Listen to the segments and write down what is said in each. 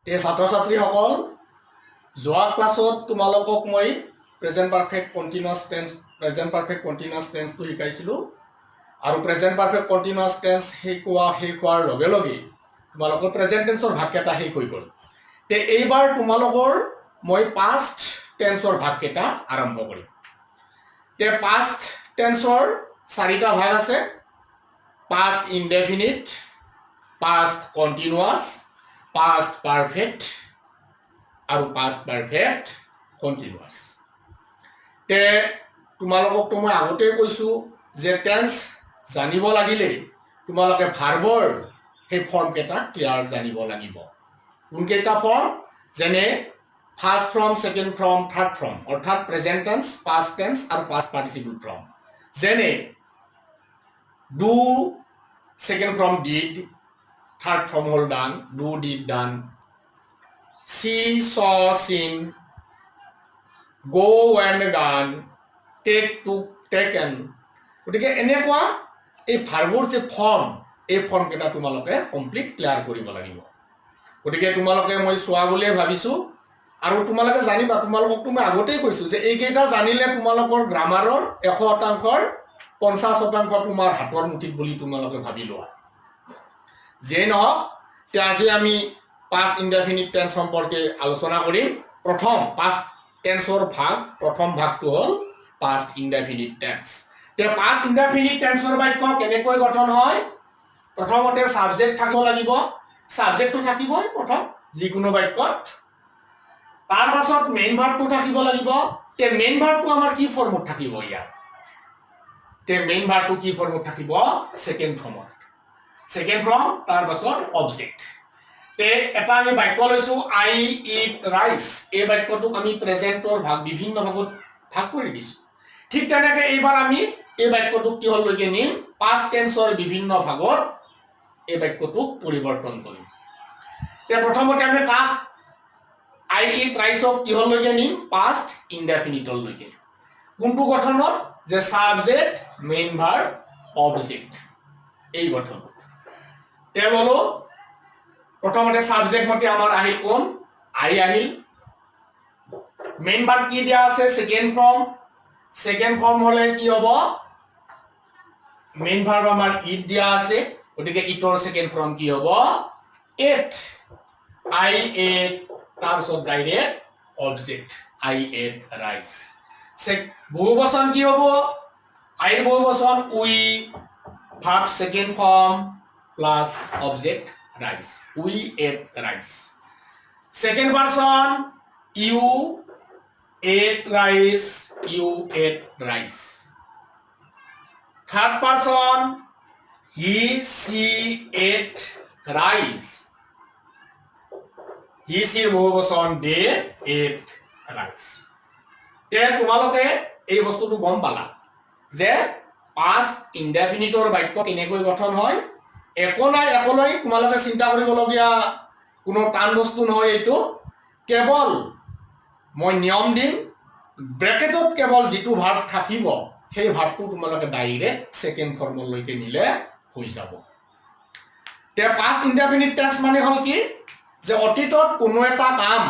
তে ছাত্ৰ ছাত্ৰীসকল যোৱা ক্লাছত তোমালোকক মই প্ৰেজেন্ট পাৰফেক্ট কন্টিনিউয়াছ টেন্সটো শিকাইছিলোঁ আৰু প্ৰেজেন্ট পাৰফেক্ট কন্টিনিউয়াছ টেন্স শেষ হোৱাৰ লগে লগে তোমালোকৰ প্ৰেজেন্ট টেন্সৰ ভাগকেইটা শেষ হৈ গ'ল। তে এইবাৰ তোমালোকৰ মই পাষ্ট টেন্সৰ ভাগকেইটা আৰম্ভ কৰিম। তে পাষ্ট টেন্সৰ চাৰিটা ভাগ আছে: past indefinite, past continuous, past perfect আৰু পাষ্ট পারফেক্ট কন্টিনিউয়াছ। তে তোমালোকক মই আগতে কৈছো যে টেন্স জানিব লাগিলে তোমালোকে ভাৰ্বৰ সেই ফৰ্ম কেইটা ক্লিয়াৰ জানিব লাগিব। কোনকেইটা ফৰ্ম? যেনে first form, second form, third form, অৰ্থাৎ প্ৰেজেন্ট টেন্স, পাষ্ট টেন্স আৰু পাষ্ট পাৰ্টিসিপল ফৰ্ম। যেনে do, second form did, third form হল done, do did done, see saw seen, go went gone, take took taken. গতিকে এনেকুৱা এই ভাৰ্বৰ যে form, এই form কেইটা তোমালোকে কমপ্লিট ক্লিয়াৰ কৰিব লাগিব। গতিকে তোমালোকে মই চোৱা বুলিয়ে ভাবিছোঁ আৰু তোমালোকে জানিবা, তোমালোককতো মই আগতেই কৈছোঁ যে এইকেইটা জানিলে তোমালোকৰ গ্ৰামাৰৰ 100%ৰ 50% তোমাৰ হাতৰ মুঠিত বুলি তোমালোকে ভাবি লোৱা। যে নহওক, আজি আমি পাষ্ট ইনডেফিনিট টেন্স সম্পৰ্কে আলোচনা কৰিম। প্ৰথম পাষ্ট টেন্সৰ ভাগ, প্ৰথম ভাগটো হ'ল পাষ্ট ইনডেফিনিট টেন্স। তে পাষ্ট ইনডেফিনিট টেন্সৰ বাক্য কেনেকৈ গঠন হয়? প্ৰথমতে সাবজেক্ট থাকিব লাগিব, সাবজেক্টটো থাকিবই প্ৰথম যিকোনো বাক্যত। তাৰ পাছত মেইন ভাৰ্বটো থাকিব লাগিব। তে মেইন ভাৰ্বটো আমাৰ কি ফৰ্মত থাকিব? ইয়াত তে মেইন ভাৰ্বটো কি ফৰ্মত থাকিব? সেকেন্ড ফৰ্মত। সেকেন্ড ফর্ম, তার পাছত অবজেক্ট। তে এটা আমি বাক্য লৈছো, আই ইট রাইস। এই বাক্যটোক আমি প্ৰেজেন্টৰ ভাগ বিভিন্ন ভাগত ভাগ কৰি দিছো। ঠিক তেনেকৈ এইবাৰ আমি এই বাক্যটোক কি হললৈকে নিম? পাষ্ট টেন্সৰ বিভিন্ন ভাগত এই বাক্যটোক পৰিৱৰ্তন কৰিম। তে প্ৰথমতে আমি কাক আই ইট ৰাইসক কি হললৈকে নিম? পাষ্ট ইনডেফিনিটলৈকে। কোনটো গঠনত? যে সাবজেক্ট, মেইন ভার্ব, অবজেক্ট, এই গঠন। তে বলো প্রথমতে সাবজেক্ট মতে আমার আহিল কোন? আই আহিল। মেইন ভার্ব কি দিয়া আছে? Second form. সেকেন্ড ফর্ম হলে কি হব? মেইন ভার্ব আমার ইট দিয়া আছে, গতিকে ইটৰ সেকেন্ড ফৰ্ম কি হব? এট। আই এট, তাৰপিছত direct object, I ate rice. বহুবচন কি হব? আইৰ বহুবচন we, verb second form plus object rice, we ate rice. Second person, you ate rice, you ate rice. Third person, he, she ate rice, he, she বহুবচন they ate rice. তে তোমালোকে এই বস্তুটো গম পালা যে পাষ্ট ইনডেফিনিটৰ বাক্য কেনেকৈ গঠন হয়। একো নাই, একলৈ তোমালোকে চিন্তা কৰিবলগীয়া কোনো টান বস্তু নহয়। এইটো কেৱল মই নিয়ম দিম, ব্ৰেকেটত কেৱল যিটো ভাৰ্ব থাকিব সেই ভাৰ্বটো তোমালোকে ডাইৰেক্ট সেকেন্ড ফৰ্মলৈকে নিলে হৈ যাব। তে পাষ্ট ইনডেফিনিট টেন্স মানে হ'ল কি? যে অতীতত কোনো এটা কাম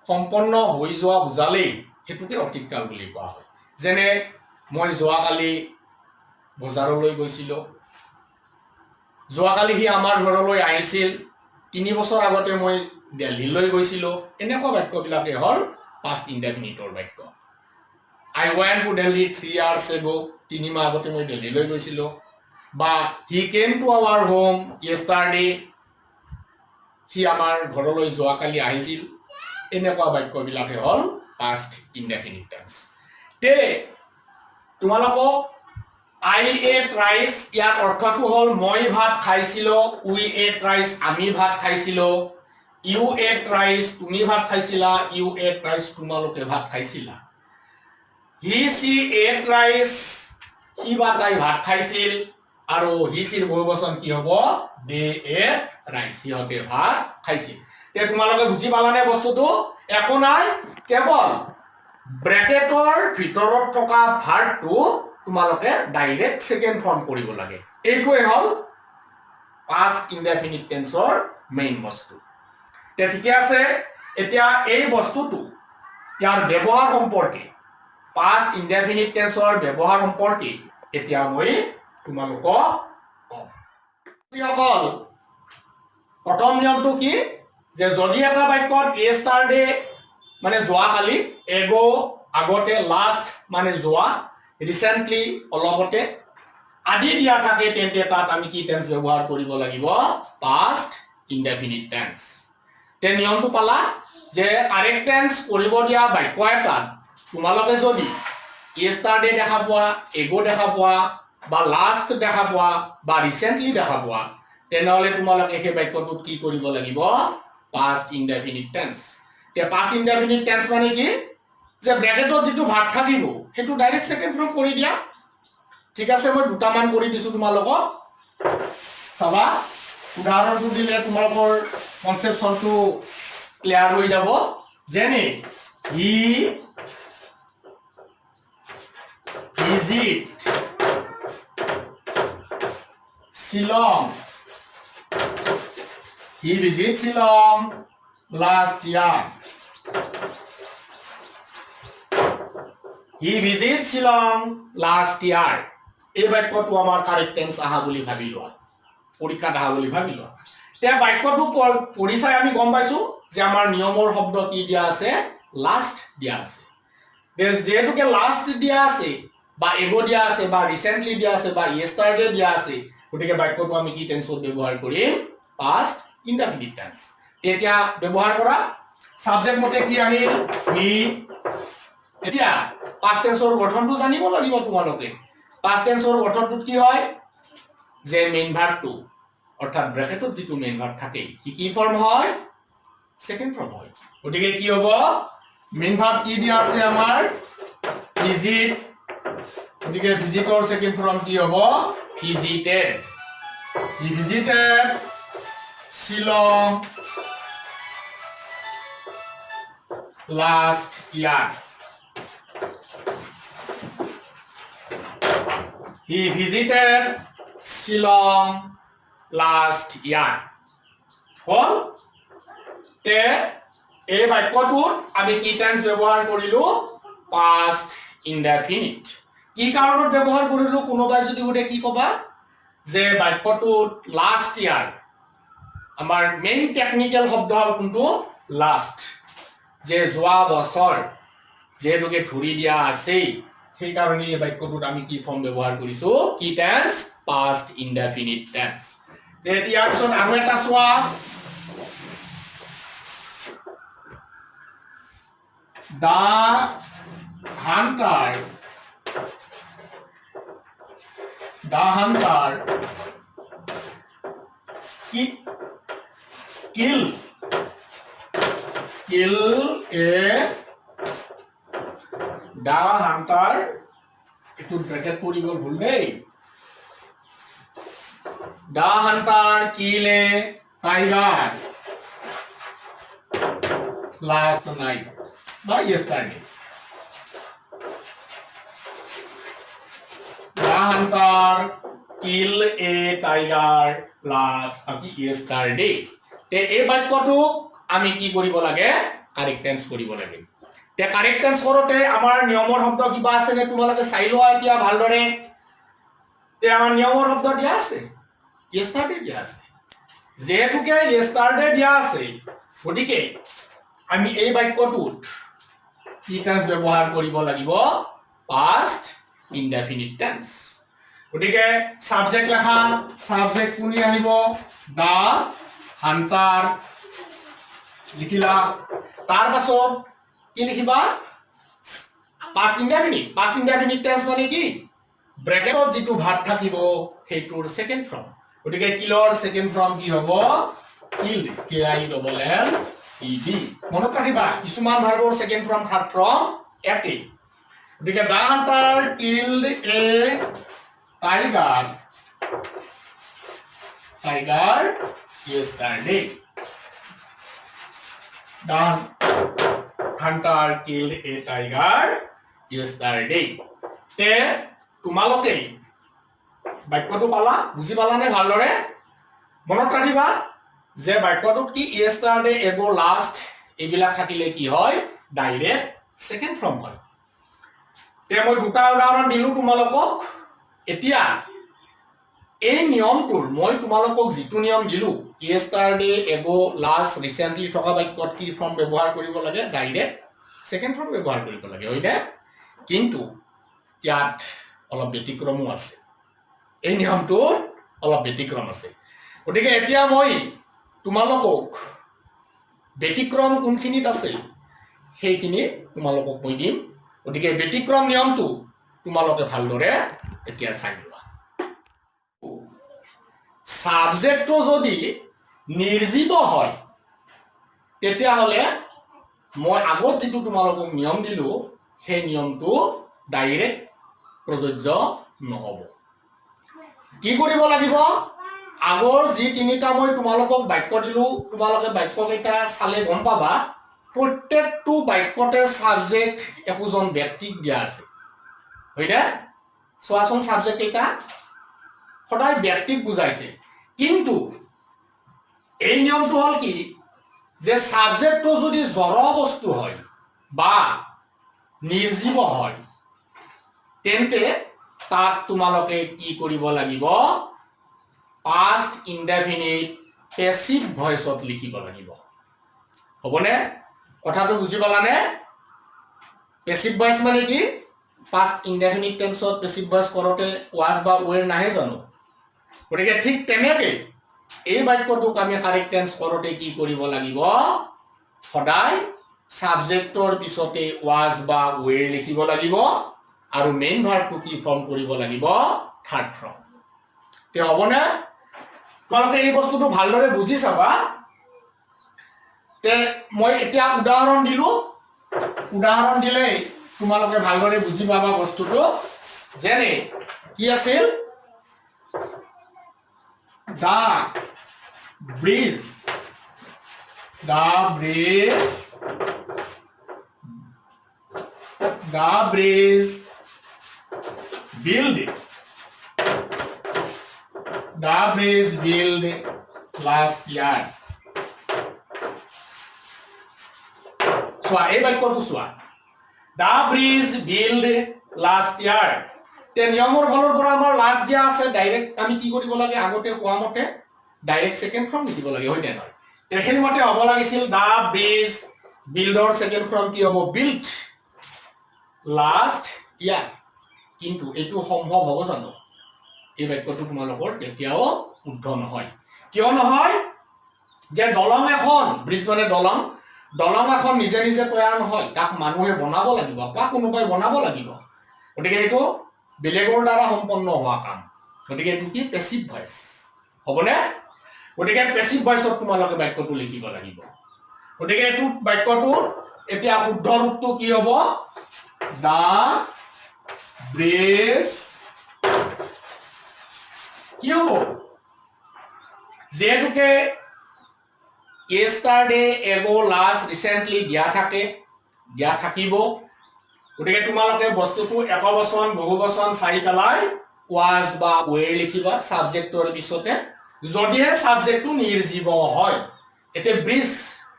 সম্পন্ন হৈ যোৱা বুজালেই সেইটোকে অতীতকাল বুলি কোৱা হয়। যেনে মই যোৱাকালি বজাৰলৈ গৈছিলোঁ, যোৱাকালি সি আমাৰ ঘৰলৈ আহিছিল, 3 বছৰ আগতে মই দিল্লীলৈ গৈছিলোঁ। এনেকুৱা বাক্যবিলাকে হ'ল পাষ্ট ইনডেফিনিটৰ বাক্য। I went to Delhi 3 years ago, 3 মাহ আগতে মই দিল্লীলৈ গৈছিলোঁ। বা হি কেম টু আৱাৰ হোম য়েষ্টাৰডে, সি আমাৰ ঘৰলৈ যোৱাকালি আহিছিল। এনেকুৱা বাক্যবিলাকে হ'ল পাষ্ট ইনডেফিনিট টেন্স। তে তোমালোকক আই এট রাইস, ইয়াৰ অৰ্থটো হ'ল মই ভাত খাইছিলোঁ, উই এট রাইস, আমি ভাত খাইছিলোঁ, ইউ এট রাইস, তুমি ভাত খাইছিলা, ইউ এট রাইস, তোমালোকে ভাত খাইছিলা। হি, সি এট রাইস, সি বা তাই ভাত খাইছিল, আৰু হি, সিৰ বহুবচন কি হ'ব? দে এট রাইস, সিহঁতে ভাত খাইছিল। তে তোমালোকে বুজি পালানে বস্তুটো? একো নাই, কেৱল ব্ৰেকেটৰ ভিতৰত থকা ভাৰ্বটো তোমালোকে ডাইৰেক্ট সেকেন্ড ফৰ্ম কৰিব লাগে। এইটোৱে হ'ল পাষ্ট ইনডেফিনিট টেন্সৰ মেইন বস্তু। তে ঠিকে আছে এতিয়া এই বস্তুটো ইয়াৰ ব্যৱহাৰ সম্পৰ্কে past indefinite tenseৰ ব্যৱহাৰ সম্পৰ্কে এতিয়া মই তোমালোকক কম সকল প্ৰথম নিয়মটো কি যে যদি এটা বাক্যত yesterday মানে যোৱা কালি ago আগতে last মানে যোৱা recently অলপতে আদি দিয়া থাকে তেন্তে তাত আমি কি টেন্স ব্যৱহাৰ কৰিব লাগিব past indefinite tense তে নিয়মটো পালা যে কাৰেক্ট টেন্স কৰিব দিয়া বাক্য এটাত তোমালোকে যদি yesterday দেখা পোৱা ago দেখা পোৱা বা last দেখা পোৱা বা recently দেখা পোৱা তেনেহলে তোমালোকে সেই বাক্যটোত কি কৰিব লাগিব past indefinite tense তে past indefinite tense মানে কি যে ব্ৰেকেটত যেটো ভাগ থাকিব হেতু ডাইৰেক্ট সেকেন্ড ফৰ্ম কৰি দিয়া ঠিক আছে মই দুটা মান কৰি দিছো তোমালোকক চাবা উদাহৰণটো দিলে তোমালোকৰ কনসেপচনটো ক্লিয়াৰ হৈ যাব যেনে হি visit Shillong he visit Shillong last year he visit Shillong last year এই বাক্যটো আমাৰ কাৰেক্ট টেন্স আহা বুলি ভাবি লোৱা পৰীক্ষাত আহা বুলি ভাবি লোৱা তে বাক্যটো পঢ়িছাই আমি গম পাইছো যে আমাৰ নিয়মৰ শব্দ কি দিয়া আছে লাষ্ট দিয়া আছে যেহেতুকে লাষ্ট দিয়া আছে বা এগো দিয়া আছে বা রিসেন্টলি দিয়া আছে বা yesterday দিয়া আছে গতিকে বাক্যটো আমি কি টেন্সত ব্যৱহাৰ কৰিম past indefinite tense তেতিয়া ব্যৱহাৰ কৰা সাবজেক্ট মতে কি আহিল হি এতিয়া past tenseৰ গঠনটো জানিব লাগিব তোমালোকে past tenseৰ গঠনটো কি হয় যে মেইন ভাৰ্বটো অৰ্থাৎ ব্ৰেকেটত যেটো মেইন ভাৰ্ব থাকে কি ফৰ্ম হয় সেকেন্ড ফৰ্ম হয় গতিকে কি হ'ব মেইন ভাৰ্ব কি দিয়া আছে আমাৰ visit গতিকে ভিজিটৰ সেকেন্ড ফর্ম কি হ'ব visited he visited Shillong last year he visited Shillong last year হল তে এই বাক্যটোত আমি কি টেন্স ব্যৱহাৰ কৰিলো past indefinite কি কাৰণত ব্যৱহাৰ কৰিলো কোনোবাই যদি ওতে কি কবা যে বাক্যটোত লাষ্ট ইয়াৰ আমাৰ মেইন টেকনিক্যাল শব্দ হ'ল কোনটো লাষ্ট যে যোৱা বছৰ যেটোকে ধৰি দিয়া আছে সেই কাৰণে এই বাক্যটোত আমি কি ফৰ্ম ব্যৱহাৰ কৰিছো কি টেন্স past indefinite tense ইয়াৰ পিছত আৰু এটা চোৱা The hunter kill a the hunter itu bracket puri gol bhul nei the hunter kill a tiger last night by yesterday the hunter kill a tiger last yesterday তে এই বাক্যটো আমি কি কৰিব লাগে কাৰেক্ট টেন্স কৰিব লাগে তে কাৰেক্ট টেন্স কৰোতে আমাৰ নিয়মৰ শব্দ কিবা আছে নে তোমালোকে চাই লোৱা এতিয়া ভালদৰে তে আমাৰ নিয়মৰ শব্দ দিয়া আছে yesterday দিয়া আছে যেহেতুকে yesterday দিয়া আছে গতিকে আমি এই বাক্যটোত কি টেন্স ব্যৱহাৰ কৰিব লাগিব past indefinite tense গতিকে সাবজেক্ট লেখা সাবজেক্ট কোনি আহিব দা হান্টাৰ লিখিলা তাৰ পাছত কি লিখিবা past indefinite tense মানে কি ব্ৰেকেটত যেটো ভাগ থাকিব হেইটোৰ সেকেন্ড ফৰ্ম গতিকে কিলৰ সেকেন্ড ফর্ম কি হ'ব কিল k i double l e d মনত ৰাখিবা কিছুমান ভাৰ্বৰ সেকেন্ড ফৰ্ম থাৰ্ড ফৰ্ম একে গতিকে দা Hunter killed a tiger yesterday the hunter killed a tiger yesterday তে তোমালোকে বাক্যটো পালা বুজি পালা নে ভালদৰে মনত ৰাখিবা যে বাক্যটোত কি ইয়েষ্টাৰডে এগো লাষ্ট এইবিলাক থাকিলে কি হয় ডাইৰেক্ট সেকেন্ড ফৰ্ম হয় তে মই দুটা উদাহৰণ দিলো তোমালোকক এতিয়া এই নিয়মটোৰ মই তোমালোকক যিটো নিয়ম দিলো ইয়েষ্টাৰডে এগো লাষ্ট ৰিসেন্টলি থকা বাক্যত কি ফৰ্ম ব্যৱহাৰ কৰিব লাগে ডাইৰেক্ট সেকেন্ড ফৰ্ম ব্যৱহাৰ কৰিব লাগে হয়নে কিন্তু ইয়াত অলপ ব্যতিক্ৰমো আছে এই নিয়মটোৰ অলপ ব্যতিক্ৰম আছে গতিকে এতিয়া মই তোমালোকক ব্যতিক্ৰম কোনখিনিত আছে সেইখিনি তোমালোকক মই দিম গতিকে ব্যতিক্ৰম নিয়মটো তোমালোকে ভালদৰে এতিয়া চাই লোৱা সাবজেক্টটো যদি নিৰ্জীৱ হয় তেতিয়াহ'লে মই আগত যেটো তোমালোকক নিয়ম দিলো সেই নিয়মটো ডাইৰেক্ট প্ৰযোজ্য নহব কি কৰিব লাগিব আগৰ যি তিনিটা মই তোমালোকক বাক্য দিলো তোমালোকে বাক্যকেইটা চালে গম পাবা প্ৰত্যেকটো বাক্যতে সাবজেক্ট একোজন ব্যক্তিক দিয়া আছে হয়নে সোৱাচন সাবজেক্ট এটা সদায় ব্যক্তিক বুজাইছে কিন্তু এই নিয়মটো হল কি যে সাবজেক্টটো যদি জড় বস্তু হয় বা নিৰ্জীৱ হয় তেন্তে তাত তোমালোকে কি কৰিব লাগিব past indefinite passive voiceত লিখিব লাগিব হবনে কথাটো বুজি পালানে passive voice মানে কি past indefinite tenseত passive voice কৰোতে was বা were নাহে জানো গতিকে ঠিক তেনেকে এই বাক্যটোক আমি কাৰেক্ট টেন্স কৰোতে কি কৰিব লাগিব সদায় সাবজেক্টৰ পিছতে was বা were লিখিব লাগিব আৰু মেইন ভাৰ্বটো কি ফৰ্ম কৰিব লাগিব থাৰ্ড ফৰ্ম তে হবনে তোমালোকে এই বস্তুটো ভালদৰে বুজি চাবা তে মই এতিয়া উদাহৰণ দিলো উদাহৰণ দিলে তোমালোকে ভালদৰে বুজি পাবা বস্তুটো যেনে কি আছিল the bridge built last year এই বাক্যটো চোৱা the bridge built last year তে নিয়মৰ ফলৰ পৰা আমাৰ লাষ্ট দিয়া আছে ডাইৰেক্ট আমি কি কৰিব লাগে আগতে কোৱা মতে ডাইৰেক্ট সেকেন্ড ফৰ্ম লিখিব লাগে হয় নাই তেখেন মতে হ'ব লাগিছিল the bridge builder second form কি হ'ব built last year কিন্তু এটো সম্ভৱ হ'ব জানো এই বাক্যটো তোমালোকৰ তেতিয়াও শুদ্ধ নহয় কিয় নহয় যে দলং এখন ব্ৰিজ মানে দলং এখন নিজে নিজে তৈয়াৰ নহয় তাক মানুহে বনাব লাগিব বা কোনোবাই বনাব লাগিব গতিকে এটো বেলেগৰ দ্বাৰা সম্পন্ন হোৱা কাম গতিকে এটো কি পেসিভ ভয়েস হবনে গতিকে পেসিভ ভয়েসত তোমালোকে বাক্যটো লিখিব লাগিব গতিকে এটো বাক্যটো এতিয়া শুদ্ধ ৰূপটো কি হ'ব the bridge কি হ'ব যেহেতুকে yesterday ago last recently দিয়া থাকিব গতিকে তোমালোকে বস্তুটো একবচন বহুবচন চাই পেলাই was বা were লিখিবা সাবজেক্টৰ পিছতে যদিহে সাবজেক্টটো নিৰ্জীৱ হয় এতে ব্ৰিজ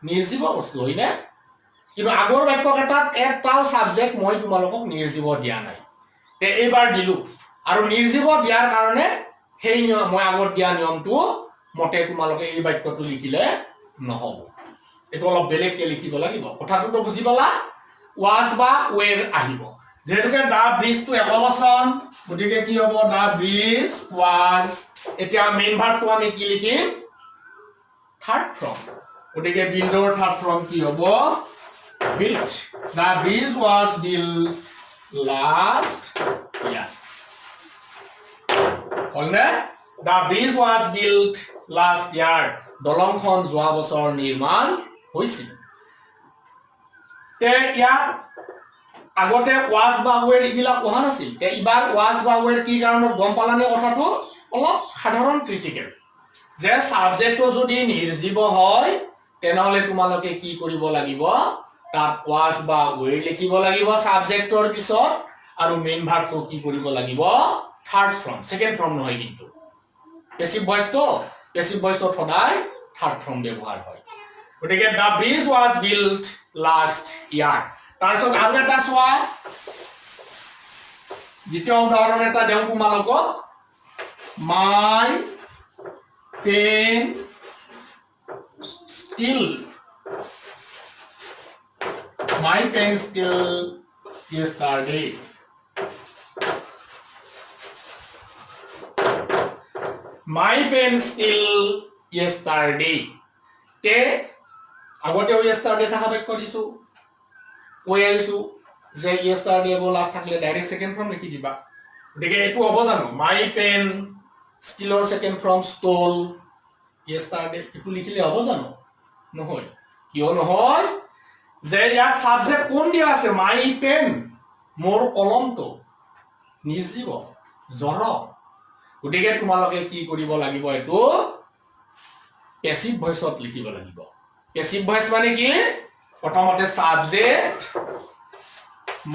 নিৰ্জীৱ বস্তু হয়নে কিন্তু আগৰ বাক্যকেইটাত এটাও সাবজেক্ট মই তোমালোকক নিৰ্জীৱ দিয়া নাই তে এইবাৰ দিলো আৰু নিৰ্জীৱ দিয়াৰ কাৰণে সেই নিয়ম মই আগৰ দিয়া নিয়মটো মতে তোমালোকে এই বাক্যটো লিখিলে নহব এটো অলপ বেলেগকে লিখিব লাগিব কথাটো তো বুজি পালা was বা were আহিব যেহেতুকে দা ব্ৰিজটো একবচন গতিকে কি হ'ব দা ব্ৰিজ was এতিয়া মেইন ভাৰ্বটো আমি কি লিখিম থাৰ্ড ফৰ্ম গতিকে বিল্ডৰ থাৰ্ড ফৰ্ম কি হ'ব built the bridge was built last year অলনে the bridge was built last year দলংখন যোৱা বছৰ নিৰ্মাণ হৈছিল তে ইয়াত আগতে was বা were ইবিলাক কোৱা নাছিল তে ইবাৰ was বা were কি কাৰণত গম পালানে কথাটো অলপ সাধাৰণ ক্ৰিটিকেল যে সাবজেক্টটো যদি নিৰ্জীৱ হয় তেনেহলে তোমালোকে কি কৰিব লাগিব তাত was বা were লিখিব লাগিব সাবজেক্টৰ পিছত আৰু মেইন ভাৰ্বটো কি কৰিব লাগিব থাৰ্ড ফৰ্ম সেকেন্ড ফৰ্ম নহয় কিন্তু পেসিভ ভয়েস তো পেসিভ ভয়েসত সদায় থাৰ্ড ফৰ্ম ব্যৱহাৰ হয় গতিকে the bridge was built last year তাৰপিছত আৰু এটা চোৱা দ্বিতীয় উদাহৰণ এটা দেওঁ তোমালোকক my pen still yesterday my pen still yesterday তে আগতেও yesterday থাকা বাক্য দিছো কৈ আহিছো যে yesterday ব লাষ্ট থাকলে ডাইৰেক্ট সেকেন্ড ফর্ম লিখি দিবা গতিকে এটো হ'ব জানো my pen still or second form stole yesterday এটো লিখিলে হ'ব জানো নহয় কিয় নহয় যে ইয়াত সাবজেক্ট কোন দিয়া আছে my pen মোৰ কলমটো নিৰ্জীৱ জড় গতিকে তোমালোকে কি কৰিব লাগিব এটো পেসিভ ভয়েসত লিখিব লাগিব পেসিভ ভয়েস মানে কি প্ৰথমতে সাবজেক্ট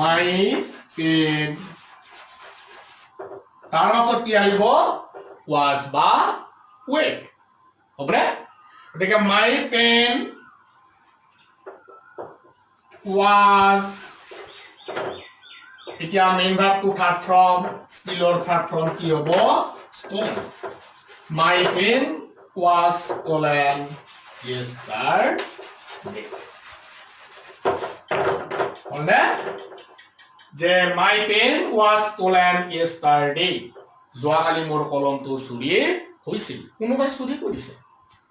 my pen তাৰ পাছত কি আহিব was বা were হবনে গতিকে my pen was এতিয়া main verb to third form স্টিলর থার্ড ফর্ম কি হবো stolen my pen was stolen yesterday হলনে যে my pen was stolen yesterday যোৱাকালি মোৰ কলমটো চুৰি হৈছিল কোনোবাই চুৰি কৰিছে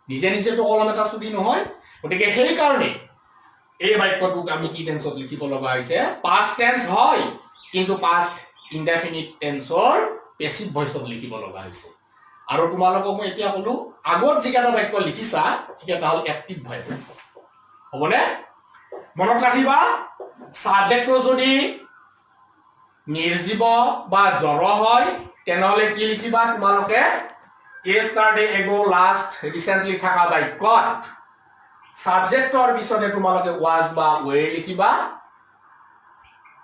নিজে নিজে তো কলম এটা চুৰি নহয় গতিকে সেই কাৰণে এই বাক্যটোক আমি কি টেন্সত লিখিব লগা হৈছে পাস্ট টেন্স হয় কিন্তু পাস্ট ইনডেফিনিট টেন্সৰ পেসিভ ভয়েসত লিখিব লগা হৈছে আৰু তোমালোকক মই এতিয়া কলো আগত যিকেইটা বাক্য লিখিছা সেইকেইটা হল এক্টিভ ভয়েস হবনে মনত ৰাখিবা সাবজেক্টটো যদি নিৰ্জীৱ বা জড় হয় তেনেহলে কি লিখিবা তোমালোকে yesterday ago last recently থাকা বাক্যত সাবজেক্টৰ পিছতে তোমালোকে was বা were লিখিবা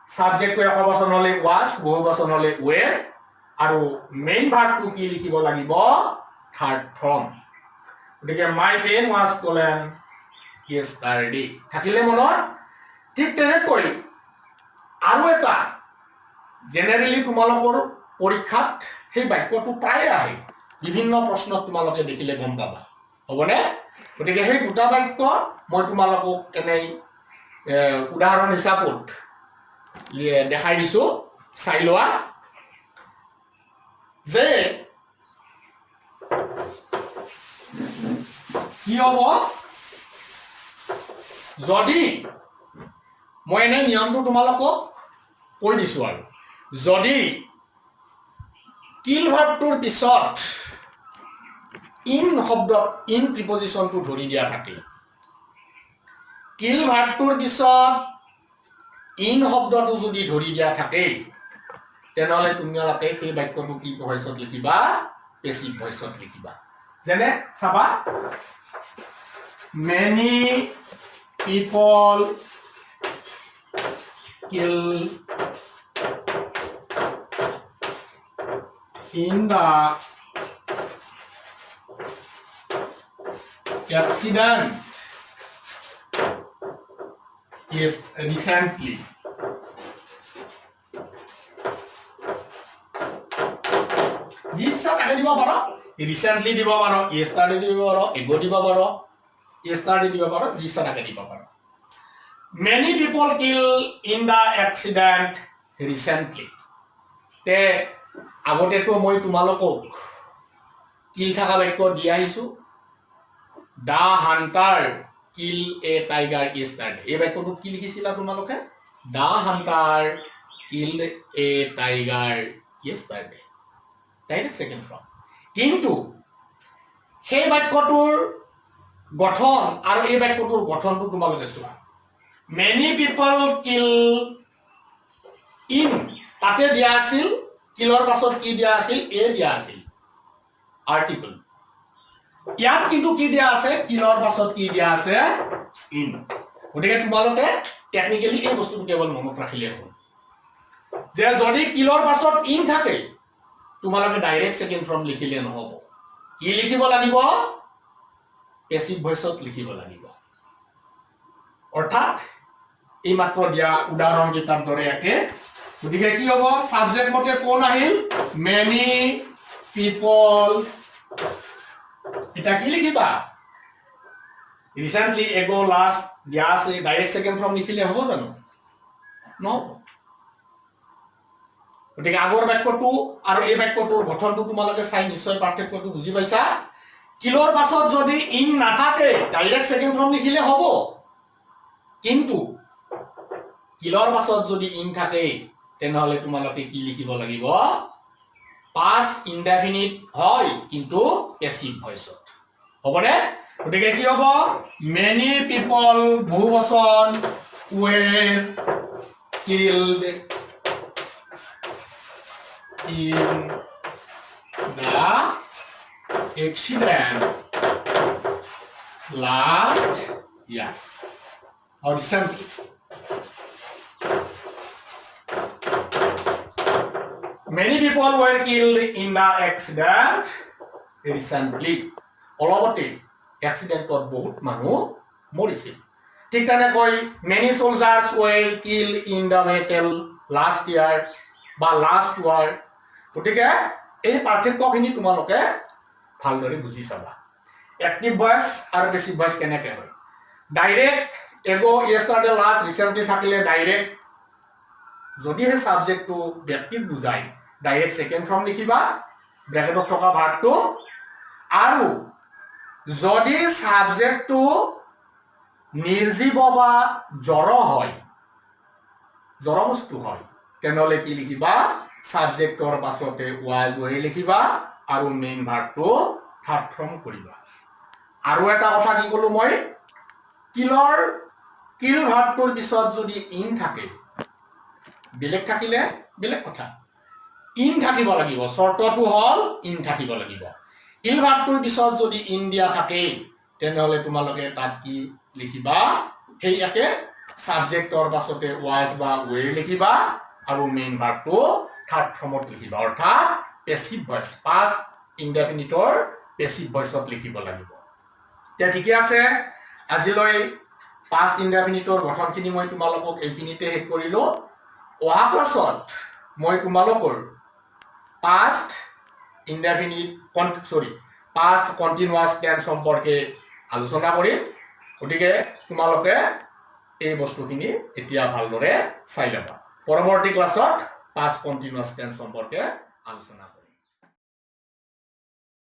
সাবজেক্ট এক বচন হলে was বহু বচন হলে were আৰু মেইন ভাৰ্বটো কি লিখিব লাগিব থাৰ্ড ফৰ্ম গতিকে my pen was stolen yesterday থাকিলে মনত ঠিক তেনেকৈ আৰু এটা জেনাৰেলি তোমালোকৰ পৰীক্ষাত সেই বাক্যটো প্ৰায় আহে বিভিন্ন প্ৰশ্নত তোমালোকে দেখিলে গম পাবা হবনে গতিকে সেই দুটা বাক্য মই তোমালোকক এনে উদাহৰণ হিচাপত দেখাই দিছো চাই লোৱা যে কি হ'ব যদি মই এনে নিয়মটো তোমালোকক কৈ দিছো আৰু যদি কিল ভাৰ্বটোৰ পিছত ইন শব্দ ইন প্ৰিপজিশনটো ধৰি দিয়া থাকে কিল ভাৰ্বটোৰ পিছত ইন শব্দটো যদি ধৰি দিয়া থাকে তেনেহলে তোমালোকে সেই বাক্যটো কি ভয়েসত লিখিবা পেসিভ ভয়েসত লিখিবা যেনে চাবা many people kill in the accident is recently Jisa কাকে দিব পাৰো ৰিসেন্টলি দিব পাৰো yesterday দিব পাৰো ago দিব পাৰো yesterday দিব পাৰো জিসা কাকে দিব পাৰো many people kill in the accident recently তে আগতে তো মই তোমালোকক কিল থাকা বাক্য দি আহিছো the hunter kill a tiger yesterday এই বাক্যটো কি লিখিছিলা তোমালোকে the hunter killed a tiger yesterday direct second form কিন্তু সেই বাক্যটোৰ গঠন আৰু এই বাক্যটোৰ গঠনটো তোমালোকে চোৱা many people kill in তাতে দিয়া আছিল কিলৰ পাছত কি দিয়া আছিল এ দিয়া আছিল আৰ্টিকল ইয়াত কিন্তু কি দিয়া আছে কিলৰ পাছত কি দিয়া আছে ইন গতিকে তোমালোকে টেকনিক্যালি এই বস্তুটো কেৱল মনত ৰাখিলে হ'ল যে যদি কিলৰ পাছত ইন থাকে তোমালোকে ডাইৰেক্ট সেকেন্ড ফর্ম লিখিলে নহব কি লিখিব লাগিব পেসিভ ভয়েসত লিখিব লাগিব অর্থাৎ এই মাত্র দিয়া উদাহরণ কেইটার দরে একে গতিকে কি হব সাবজেক্ট মতে কোন আহিল মেনি পিপল এটা কি লিখিবা রিসেন্টলি এগো লাস্ট দিয়া আছে ডাইরেক্ট সেকেন্ড ফর্ম লিখিলে হব জানো নহব গতিকে আগৰ বাক্যটো আৰু এই বাক্যটোৰ গঠনটো তোমালোকে চাই নিশ্চয় পাৰ্থক্যটো বুজি পাইছা কিলৰ পাছত যদি ইন নাথাকে ডাইৰেক্ট সেকেন্ড ফৰ্ম লিখিলে হব কিন্তু কিলৰ পাছত যদি ইন থাকে তেনেহলে তোমালোকে কি লিখিব লাগিব পাস্ট ইনডেফিনিট হয় কিন্তু পেসিভ ভয়েসত হবনে গতিকে কি হব মেনি পিপল বহুবচন were killed in the accident last year or recently many people were killed in the accident recently অলপতে এক্সিডেন্টত বহুত মানুহ মৰিছিল ঠিক তেনেকৈ many soldiers were killed in the battle last year বা লাস্ট ওয়ার গতিকে এই পাৰ্থক্যখিনি তোমালোকে ভালদৰে বুজি চাবা অ্যাক্টিভ ভয়েস আৰু পেসিভ ভয়েস কেনেকৈ হয় ডাইৰেক্ট এগো yesterday last recently থাকিলে ডাইৰেক্ট যদি হে সাবজেক্টটো ব্যক্তিক বুজায় ডাইৰেক্ট সেকেন্ড ফৰ্ম লিখিবা ব্ৰ্যাকেটত থকা ভাগটো আৰু যদি সাবজেক্টটো নিৰ্জীব বা জড় হয় জড় বস্তু হয় তেনেহলে কি লিখিবা সাবজেক্টৰ পাছতে ওয়াজ ওয়ে লিখিবা আৰু মেইন ভাগটো থাৰ্ড ফৰ্ম কৰিবা আৰু এটা কথা কি কলো মই কিল ভাগটোৰ পিছত যদি ইন থাকে বেলেগ থাকিলে বেলেগ কথা ইন থাকিব লাগিব শর্তটো হল ইন থাকিব লাগিব কিল ভাগটোৰ পিছত যদি ইন দিয়া থাকে তেনেহলে তোমালোকে তাত কি লিখিবা সেই একে সাবজেক্টৰ পাছতে ওয়াজ বা ওয়ে লিখিবা আৰু মেইন ভাগটো থাৰ্ড ফৰ্মত লিখিবা অৰ্থাৎ পেসিভ ভয়েস পাস্ট ইনডেফিনিটৰ পেসিভ ভয়েসত লিখিব লাগিব তে ঠিকে আছে আজিলৈ পাস্ট ইনডেফিনিটৰ গঠনখিনি মই তোমালোকক এইখিনিতে শেষ কৰিলো অহা ক্লাছত মই তোমালোকৰ past indefinite past continuous tense সম্পৰ্কে আলোচনা কৰিম গতিকে তোমালোকে এই বস্তুখিনি এতিয়া ভালদৰে চাই লবা পৰৱৰ্তী ক্লাছত পাস্ট কন্টিনিউয়াস টেন্স সম্পৰ্কে আলোচনা কৰিম